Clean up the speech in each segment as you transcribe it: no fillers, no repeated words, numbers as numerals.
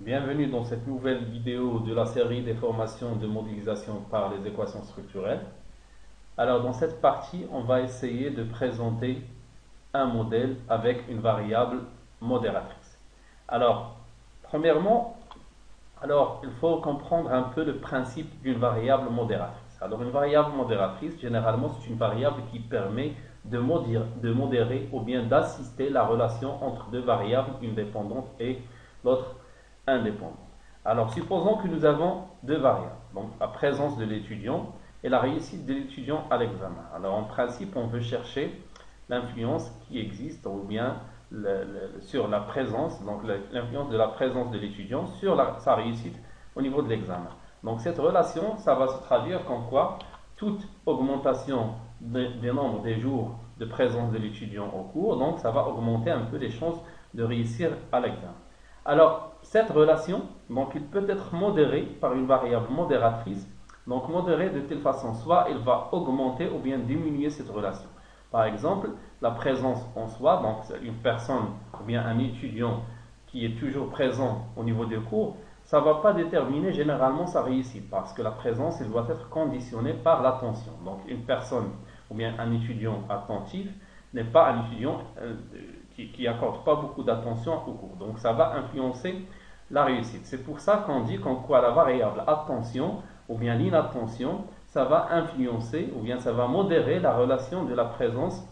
Bienvenue dans cette nouvelle vidéo de la série des formations de modélisation par les équations structurelles. Alors dans cette partie, on va essayer de présenter un modèle avec une variable modératrice. Alors, premièrement, il faut comprendre un peu le principe d'une variable modératrice. Alors une variable modératrice, généralement, c'est une variable qui permet de modérer ou bien d'assister la relation entre deux variables, une dépendante et l'autre indépendante. Alors, supposons que nous avons deux variables, donc la présence de l'étudiant et la réussite de l'étudiant à l'examen. Alors, en principe, on veut chercher l'influence qui existe ou bien sur la présence, donc l'influence de la présence de l'étudiant sur sa réussite au niveau de l'examen. Donc, cette relation, ça va se traduire comme quoi toute augmentation des nombres des jours de présence de l'étudiant au cours, donc ça va augmenter un peu les chances de réussir à l'examen. Alors, cette relation, donc, il peut être modéré par une variable modératrice. Donc, modéré de telle façon, soit il va augmenter ou bien diminuer cette relation. Par exemple, la présence en soi, donc une personne ou bien un étudiant qui est toujours présent au niveau des cours, ça ne va pas déterminer généralement sa réussite parce que la présence, elle doit être conditionnée par l'attention. Donc, une personne ou bien un étudiant attentif n'est pas un étudiant qui accorde pas beaucoup d'attention au cours. Donc ça va influencer la réussite. C'est pour ça qu'on dit qu'en quoi la variable attention ou bien l'inattention, ça va influencer ou bien ça va modérer la relation de la présence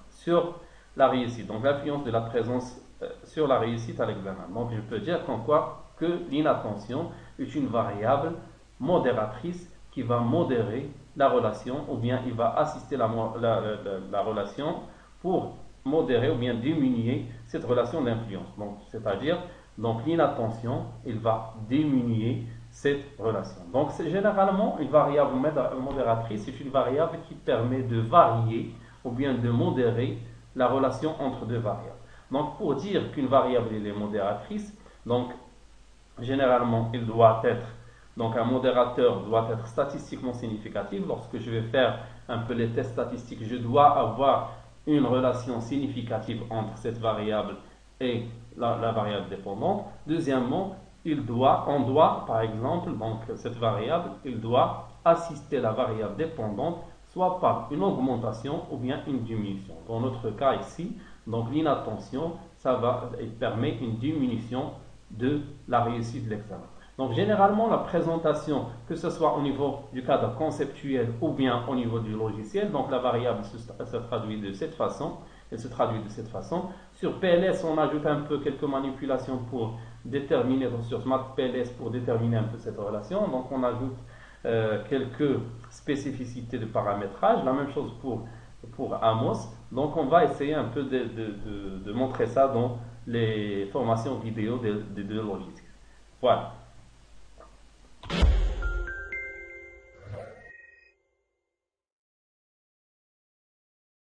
sur la réussite. Donc l'influence de la présence sur la réussite à l'examen. Donc je peux dire qu'en quoi que l'inattention est une variable modératrice qui va modérer la relation ou bien il va assister la relation pour modérer ou bien diminuer cette relation d'influence. Donc, c'est-à-dire, donc l'inattention, il va diminuer cette relation. Donc, c'est généralement une variable modératrice, c'est une variable qui permet de varier ou bien de modérer la relation entre deux variables. Donc, pour dire qu'une variable est modératrice, donc généralement, il doit être donc un modérateur doit être statistiquement significatif. Lorsque je vais faire un peu les tests statistiques, je dois avoir une relation significative entre cette variable et la variable dépendante. Deuxièmement, on doit, par exemple, donc cette variable, il doit assister la variable dépendante soit par une augmentation ou bien une diminution. Dans notre cas ici, donc l'inattention, ça va permettre une diminution de la réussite de l'examen. Donc généralement la présentation, que ce soit au niveau du cadre conceptuel ou bien au niveau du logiciel, donc la variable se traduit de cette façon, elle se traduit de cette façon. Sur PLS, on ajoute un peu quelques manipulations pour déterminer, sur MathPLS pour déterminer un peu cette relation. Donc on ajoute quelques spécificités de paramétrage, la même chose pour Amos. Donc on va essayer un peu de montrer ça dans les formations vidéo des deux logiciels. Voilà.